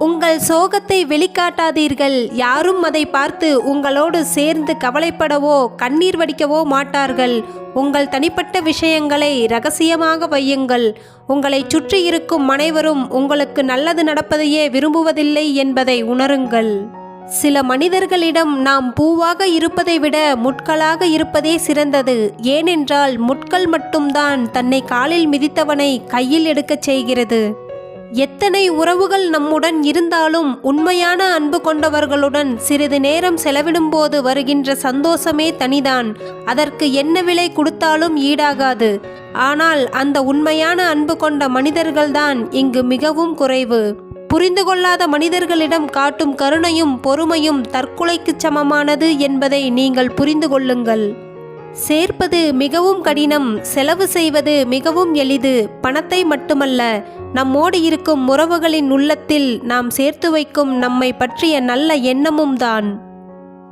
உங்கள் சோகத்தை வெளிக்காட்டாதீர்கள். யாரும் அதை பார்த்து உங்களோடு சேர்ந்து கவலைப்படவோ கண்ணீர் வடிக்கவோ மாட்டார்கள். உங்கள் தனிப்பட்ட விஷயங்களை இரகசியமாக வையுங்கள். உங்களை சுற்றி இருக்கும் அனைவரும் உங்களுக்கு நல்லது நடப்பதையே விரும்புவதில்லை என்பதை உணருங்கள். சில மனிதர்களிடம் நாம் பூவாக இருப்பதை விட முட்களாக இருப்பதே சிறந்தது. ஏனென்றால் முட்கள் மட்டும்தான் தன்னை காலில் மிதித்தவனை கையில் எடுக்கச் செய்கிறது. எத்தனை உறவுகள் நம்முடன் இருந்தாலும் உண்மையான அன்பு கொண்டவர்களுடன் சிறிது நேரம் செலவிடும்போது வருகின்ற சந்தோஷமே தனிதான். அதற்கு என்ன விலை கொடுத்தாலும் ஈடாகாது. ஆனால் அந்த உண்மையான அன்பு கொண்ட மனிதர்கள்தான் இங்கு மிகவும் குறைவு. புரிந்து கொள்ளாத மனிதர்களிடம் காட்டும் கருணையும் பொறுமையும் தற்கொலைக்கு சமமானது என்பதை நீங்கள் புரிந்து கொள்ளுங்கள். சேர்ப்பது மிகவும் கடினம், செலவு செய்வது மிகவும் எளிது. பணத்தை மட்டுமல்ல, நம்மோடு இருக்கும் உறவுகளின் உள்ளத்தில் நாம் சேர்த்து வைக்கும் நம்மை பற்றிய நல்ல எண்ணமும் தான்.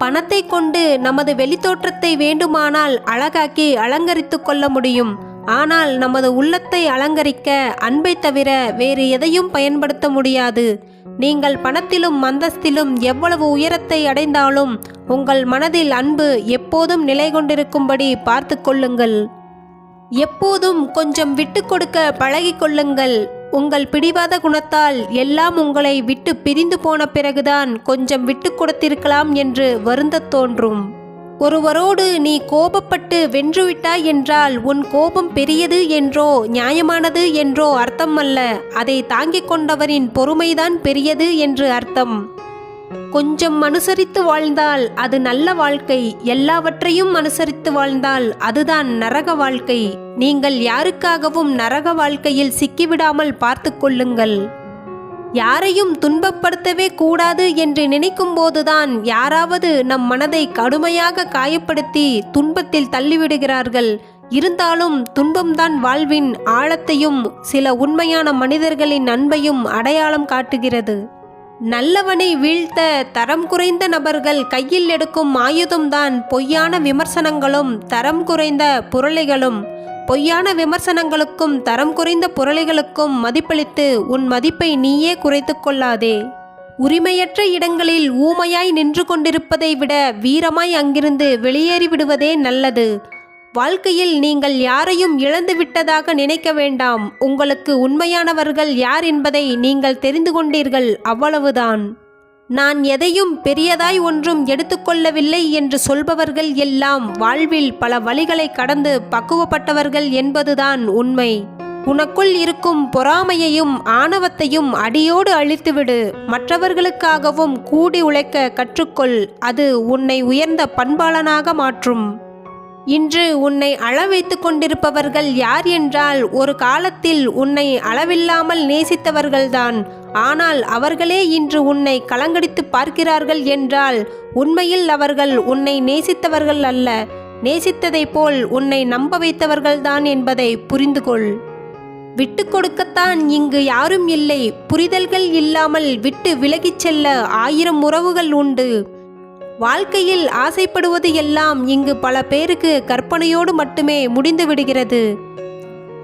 பணத்தை கொண்டு நமது வெளித்தோற்றத்தை வேண்டுமானால் அழகாக்கி அலங்கரித்து கொள்ள முடியும். ஆனால் நமது உள்ளத்தை அலங்கரிக்க அன்பை தவிர வேறு எதையும் பயன்படுத்த முடியாது. நீங்கள் பணத்திலும் அந்தஸ்திலும் எவ்வளவு உயரத்தை அடைந்தாலும் உங்கள் மனதில் அன்பு எப்போதும் நிலை கொண்டிருக்கும்படி பார்த்து கொள்ளுங்கள். எப்போதும் கொஞ்சம் விட்டு கொடுக்க பழகிக் கொள்ளுங்கள். உங்கள் பிடிவாத குணத்தால் எல்லாம் உங்களை விட்டு பிரிந்து போன பிறகுதான் கொஞ்சம் விட்டு கொடுத்திருக்கலாம் என்று வருந்தத் தோன்றும். ஒருவரோடு நீ கோபப்பட்டு வென்றுவிட்டாய் என்றால் உன் கோபம் பெரியது என்றோ நியாயமானது என்றோ அர்த்தம் அல்ல. அதை தாங்கிக் கொண்டவரின் பொறுமைதான் பெரியது என்று அர்த்தம். கொஞ்சம் அனுசரித்து வாழ்ந்தால் அது நல்ல வாழ்க்கை. எல்லாவற்றையும் அனுசரித்து வாழ்ந்தால் அதுதான் நரக வாழ்க்கை. நீங்கள் யாருக்காகவும் நரக வாழ்க்கையில் சிக்கிவிடாமல் பார்த்து கொள்ளுங்கள். யாரையும் துன்பப்படுத்தவே கூடாது என்று நினைக்கும் போதுதான் யாராவது நம் மனதை கடுமையாக காயப்படுத்தி துன்பத்தில் தள்ளிவிடுகிறார்கள். இருந்தாலும் துன்பம்தான் வாழ்வின் ஆழத்தையும் சில உண்மையான மனிதர்களின் அன்பையும் அடையாளம் காட்டுகிறது. நல்லவனை வீழ்த்த தரம் குறைந்த நபர்கள் கையில் எடுக்கும் ஆயுதம்தான் பொய்யான விமர்சனங்களும் தரம் குறைந்த புரளைகளும். பொய்யான விமர்சனங்களுக்கும் தரம் குறைந்த புரளைகளுக்கும் மதிப்பளித்து உன் மதிப்பை நீயே குறைத்து கொள்ளாதே. உரிமையற்ற இடங்களில் ஊமையாய் நின்று கொண்டிருப்பதை விட வீரமாய் அங்கிருந்து வெளியேறிவிடுவதே நல்லது. வாழ்க்கையில் நீங்கள் யாரையும் இழந்து விட்டதாக நினைக்க வேண்டாம். உங்களுக்கு உண்மையானவர்கள் யார் என்பதை நீங்கள் தெரிந்து கொண்டீர்கள், அவ்வளவுதான். நான் எதையும் பெரியதாய் ஒன்றும் எடுத்துக்கொள்ளவில்லை என்று சொல்பவர்கள் எல்லாம் வாழ்வில் பல வழிகளை கடந்து பக்குவப்பட்டவர்கள் என்பதுதான் உண்மை. உனக்குள் இருக்கும் பொறாமையையும் ஆணவத்தையும் அடியோடு அழித்துவிடு. மற்றவர்களுக்காகவும் கூடி உழைக்க கற்றுக்கொள். அது உன்னை உயர்ந்த பண்பாளனாக மாற்றும். இன்று உன்னை அழ வைத்து கொண்டிருப்பவர்கள் யார் என்றால் ஒரு காலத்தில் உன்னை அளவில்லாமல் நேசித்தவர்கள்தான். ஆனால் அவர்களே இன்று உன்னை கலங்கடித்து பார்க்கிறார்கள் என்றால் உண்மையில் அவர்கள் உன்னை நேசித்தவர்கள் அல்ல, நேசித்ததை போல் உன்னை நம்ப வைத்தவர்கள்தான் என்பதை புரிந்துகொள். விட்டு கொடுக்கத்தான் இங்கு யாரும் இல்லை. புரிதல்கள் இல்லாமல் விட்டு விலகிச் செல்ல 1000 உறவுகள் உண்டு. வாழ்க்கையில் ஆசைப்படுவது எல்லாம் இங்கு பல பேருக்கு கற்பனையோடு மட்டுமே முடிந்து விடுகிறது.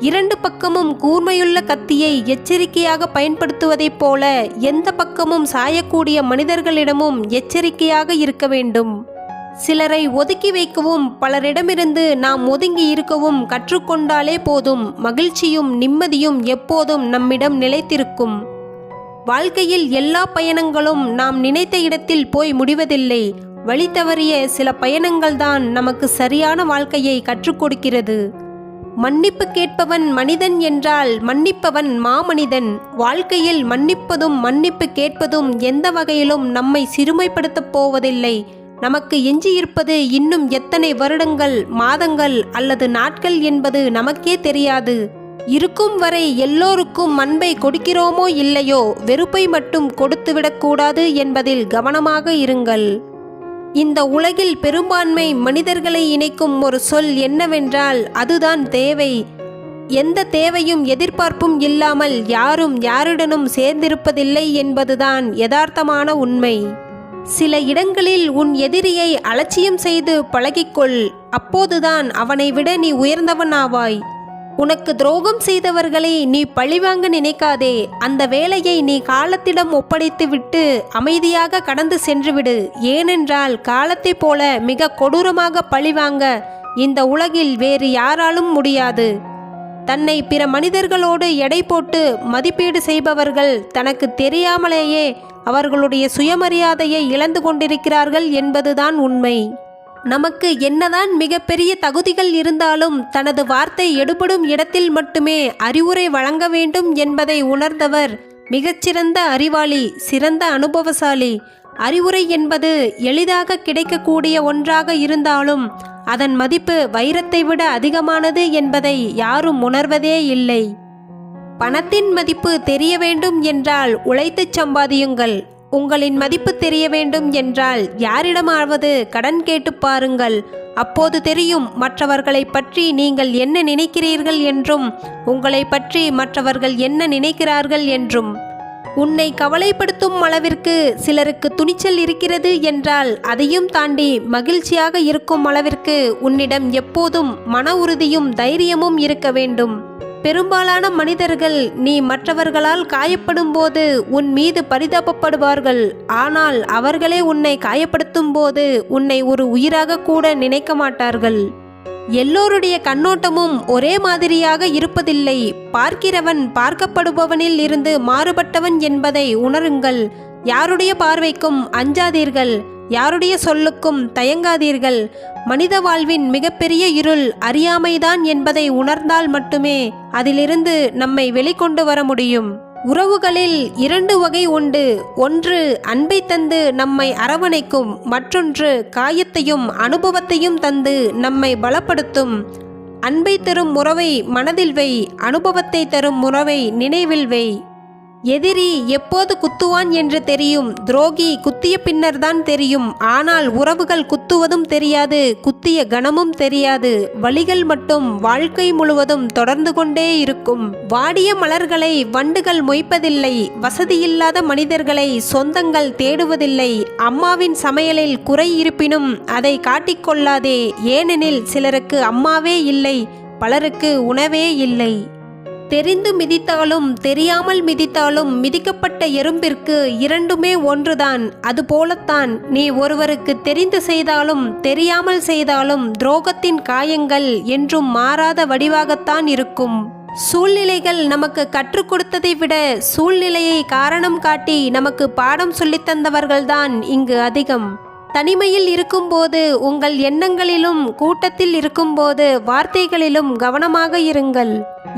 2 பக்கமும் கூர்மையுள்ள கத்தியை எச்சரிக்கையாக பயன்படுத்துவதைப் போல எந்த பக்கமும் சாயக்கூடிய மனிதர்களிடமும் எச்சரிக்கையாக இருக்க வேண்டும். சிலரை ஒதுக்கி வைக்கவும் பலரிடமிருந்து நாம் ஒதுங்கி இருக்கவும் கற்றுக்கொண்டாலே போதும். மகிழ்ச்சியும் நிம்மதியும் எப்போதும் நம்மிடம் நிலைத்திருக்கும். வாழ்க்கையில் எல்லா பயணங்களும் நாம் நினைத்த இடத்தில் போய் முடிவதில்லை. வழி தவறிய சில பயணங்கள்தான் நமக்கு சரியான வாழ்க்கையை கற்றுக் கொடுக்கிறது. மன்னிப்பு கேட்பவன் மனிதன் என்றால் மன்னிப்பவன் மாமனிதன். வாழ்க்கையில் மன்னிப்பதும் மன்னிப்பு கேட்பதும் எந்த வகையிலும் நம்மை சிறுமைப்படுத்தப் போவதில்லை. நமக்கு எஞ்சியிருப்பது இன்னும் எத்தனை வருடங்கள், மாதங்கள் அல்லது நாட்கள் என்பது நமக்கே தெரியாது. இருக்கும் வரை எல்லோருக்கும் அன்பை கொடுக்கிறோமோ இல்லையோ, வெறுப்பை மட்டும் கொடுத்துவிடக்கூடாது என்பதில் கவனமாக இருங்கள். இந்த உலகில் பெரும்பான்மை மனிதர்களை இணைக்கும் ஒரு சொல் என்னவென்றால் அதுதான் தேவை. எந்த தேவையும் எதிர்பார்ப்பும் இல்லாமல் யாரும் யாருடனும் சேர்ந்திருப்பதில்லை என்பதுதான் யதார்த்தமான உண்மை. சில இடங்களில் உன் எதிரியை அலட்சியம் செய்து பழகிக்கொள். அப்போதுதான் அவனை விட நீ உயர்ந்தவனாவாய். உனக்கு துரோகம் செய்தவர்களை நீ பழிவாங்க நினைக்காதே. அந்த வேலையை நீ காலத்திடம் ஒப்படைத்து விட்டு அமைதியாக கடந்து சென்றுவிடு. ஏனென்றால் காலத்தைப் போல மிக கொடூரமாக பழிவாங்க இந்த உலகில் வேறு யாராலும் முடியாது. தன்னை பிற மனிதர்களோடு எடை போட்டு மதிப்பீடு செய்பவர்கள் தனக்கு தெரியாமலேயே அவர்களுடைய சுயமரியாதையை இழந்து கொண்டிருக்கிறார்கள் என்பதுதான் உண்மை. நமக்கு என்னதான் மிகப்பெரிய தகுதிகள் இருந்தாலும் தனது வார்த்தை எடுபடும் இடத்தில் மட்டுமே அறிவுரை வழங்க வேண்டும் என்பதை உணர்ந்தவர் மிகச்சிறந்த அறிவாளி, சிறந்த அனுபவசாலி. அறிவுரை என்பது எளிதாக கிடைக்கக்கூடிய ஒன்றாக இருந்தாலும் அதன் மதிப்பு வைரத்தை விட அதிகமானது என்பதை யாரும் உணர்வதே இல்லை. பணத்தின் மதிப்பு தெரிய வேண்டும் என்றால் உழைத்துச் சம்பாதியுங்கள். உங்களின் மதிப்பு தெரிய வேண்டும் என்றால் யாரிடமாவது கடன் கேட்டு பாருங்கள். அப்போது தெரியும் மற்றவர்களை பற்றி நீங்கள் என்ன நினைக்கிறீர்கள் என்றும் உங்களை பற்றி மற்றவர்கள் என்ன நினைக்கிறார்கள் என்றும். உன்னை கவலைப்படுத்தும் அளவிற்கு சிலருக்கு துணிச்சல் இருக்கிறது என்றால் அதையும் தாண்டி மகிழ்ச்சியாக இருக்கும் அளவிற்கு உன்னிடம் எப்போதும் மன உறுதியும் தைரியமும் இருக்க வேண்டும். பெரும்பாலான மனிதர்கள் நீ மற்றவர்களால் காயப்படும் போது உன் மீது பரிதாபப்படுவார்கள். ஆனால் அவர்களே உன்னை காயப்படுத்தும் போது உன்னை ஒரு உயிராக கூட நினைக்க மாட்டார்கள். எல்லோருடைய கண்ணோட்டமும் ஒரே மாதிரியாக இருப்பதில்லை. பார்க்கிறவன் பார்க்கப்படுபவனில் இருந்து மாறுபட்டவன் என்பதை உணருங்கள். யாருடைய பார்வைக்கும் அஞ்சாதீர்கள். யாருடைய சொல்லுக்கும் தயங்காதீர்கள். மனித வாழ்வின் மிகப்பெரிய இருள் அறியாமைதான் என்பதை உணர்ந்தால் மட்டுமே அதிலிருந்து நம்மை வெளிக்கொண்டு வர முடியும். உறவுகளில் 2 வகை உண்டு. ஒன்று அன்பை தந்து நம்மை அரவணைக்கும், மற்றொன்று காயத்தையும் அனுபவத்தையும் தந்து நம்மை பலப்படுத்தும். அன்பை தரும் உறவை மனதில் வை, அனுபவத்தை தரும் உறவை நினைவில் வை. எதிரி எப்போது குத்துவான் என்று தெரியும், துரோகி குத்திய பின்னர்தான் தெரியும். ஆனால் உறவுகள் குத்துவதும் தெரியாது, குத்திய கணமும் தெரியாது. வலிகள் மட்டும் வாழ்க்கை முழுவதும் தொடர்ந்து கொண்டே இருக்கும். வாடிய மலர்களை வண்டுகள் மொய்ப்பதில்லை. வசதியில்லாத மனிதர்களை சொந்தங்கள் தேடுவதில்லை. அம்மாவின் சமையலில் குறை இருப்பினும் அதை காட்டிக்கொள்ளாதே. ஏனெனில் சிலருக்கு அம்மாவே இல்லை, பலருக்கு உணவே இல்லை. தெரிந்து மிதித்தாலும் தெரியாமல் மிதித்தாலும் மிதிக்கப்பட்ட எறும்பிற்கு இரண்டுமே ஒன்றுதான். அதுபோலத்தான் நீ ஒருவருக்கு தெரிந்து செய்தாலும் தெரியாமல் செய்தாலும் துரோகத்தின் காயங்கள் என்றும் மாறாத வடிவாகத்தான் இருக்கும். சூழ்நிலைகள் நமக்கு கற்றுக் கொடுத்ததை விட சூழ்நிலையை காரணம் காட்டி நமக்கு பாடம் சொல்லித்தந்தவர்கள்தான் இங்கு அதிகம். தனிமையில் இருக்கும்போது உங்கள் எண்ணங்களிலும், கூட்டத்தில் இருக்கும்போது வார்த்தைகளிலும் கவனமாக இருங்கள்.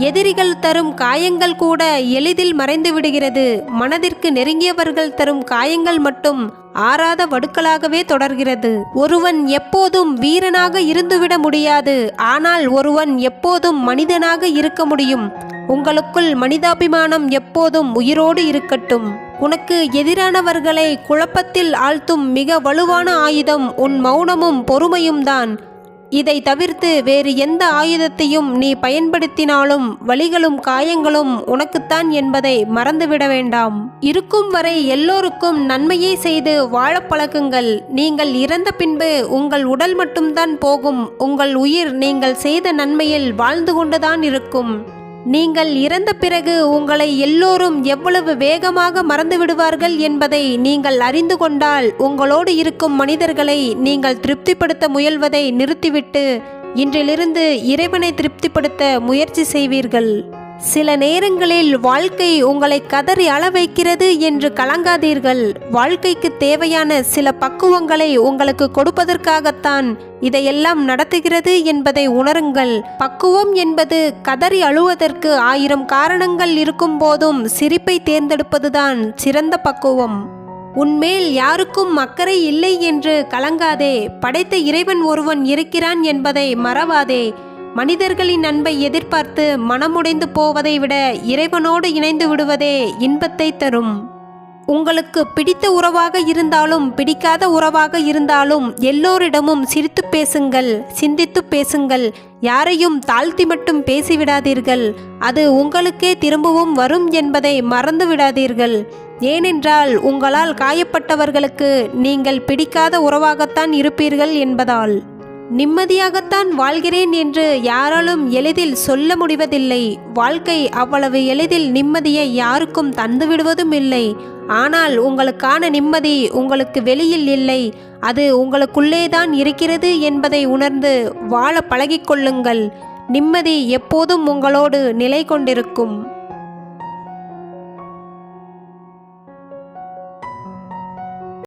எதிரிகள் தரும் காயங்கள் கூட எளிதில் மறைந்து விடுகிறது. மனதிற்கு நெருங்கியவர்கள் தரும் காயங்கள் மட்டும் ஆறாத வடுக்களாகவே தொடர்கிறது. ஒருவன் எப்போதும் வீரனாக இருந்துவிட முடியாது. ஆனால் ஒருவன் எப்போதும் மனிதனாக இருக்க முடியும். உங்களுக்குள் மனிதாபிமானம் எப்போதும் உயிரோடு இருக்கட்டும். உனக்கு எதிரானவர்களை குழப்பத்தில் ஆழ்த்தும் மிக வலுவான ஆயுதம் உன் மௌனமும் பொறுமையும் தான். இதை தவிர்த்து வேறு எந்த ஆயுதத்தையும் நீ பயன்படுத்தினாலும் வலிகளும் காயங்களும் உனக்குத்தான் என்பதை மறந்துவிட வேண்டாம். இருக்கும் வரை எல்லோருக்கும் நன்மையை செய்து வாழ பழகுங்கள். நீங்கள் இறந்த பின்பு உங்கள் உடல் மட்டும்தான் போகும். உங்கள் உயிர் நீங்கள் செய்த நன்மையில் வாழ்ந்து கொண்டுதான் இருக்கும். நீங்கள் இறந்த பிறகு உங்களை எல்லோரும் எவ்வளவு வேகமாக மறந்துவிடுவார்கள் என்பதை நீங்கள் அறிந்து கொண்டால் உங்களோடு இருக்கும் மனிதர்களை நீங்கள் திருப்திப்படுத்த முயல்வதை நிறுத்திவிட்டு இன்றிலிருந்து இறைவனை திருப்திப்படுத்த முயற்சி செய்வீர்கள். சில நேரங்களில் வாழ்க்கை உங்களை கதறி அழ வைக்கிறது என்று கலங்காதீர்கள். வாழ்க்கைக்கு தேவையான சில பக்குவங்களை உங்களுக்கு கொடுப்பதற்காகத்தான் இதையெல்லாம் நடத்துகிறது என்பதை உணருங்கள். பக்குவம் என்பது கதறி அழுவதற்கு 1000 காரணங்கள் இருக்கும் போதும் சிரிப்பை தேர்ந்தெடுப்பதுதான் சிறந்த பக்குவம். உன்மேல் யாருக்கும் அக்கறை இல்லை என்று கலங்காதே. படைத்த இறைவன் ஒருவன் இருக்கிறான் என்பதை மறவாதே. மனிதர்களின் அன்பை எதிர்பார்த்து மனமுடைந்து போவதை விட இறைவனோடு இணைந்து விடுவதே இன்பத்தை தரும். உங்களுக்கு பிடித்த உறவாக இருந்தாலும் பிடிக்காத உறவாக இருந்தாலும் எல்லோரிடமும் சிரித்து பேசுங்கள், சிந்தித்து பேசுங்கள். யாரையும் தாழ்த்தி மட்டும் பேசிவிடாதீர்கள். அது உங்களுக்கே திரும்பவும் வரும் என்பதை மறந்து விடாதீர்கள். ஏனென்றால் உங்களால் காயப்பட்டவர்களுக்கு நீங்கள் பிடிக்காத உறவாகத்தான் இருப்பீர்கள் என்பதால். நிம்மதியாகத்தான் வாழ்கிறேன் என்று யாராலும் எளிதில் சொல்ல முடிவதில்லை. வாழ்க்கை அவ்வளவு எளிதில் நிம்மதியை யாருக்கும் தந்துவிடுவதும் இல்லை. ஆனால் உங்களுக்கான நிம்மதி உங்களுக்கு வெளியில் இல்லை, அது உங்களுக்குள்ளேதான் இருக்கிறது என்பதை உணர்ந்து வாழ பழகிக்கொள்ளுங்கள். நிம்மதி எப்போதும் உங்களோடு நிலை கொண்டிருக்கும்.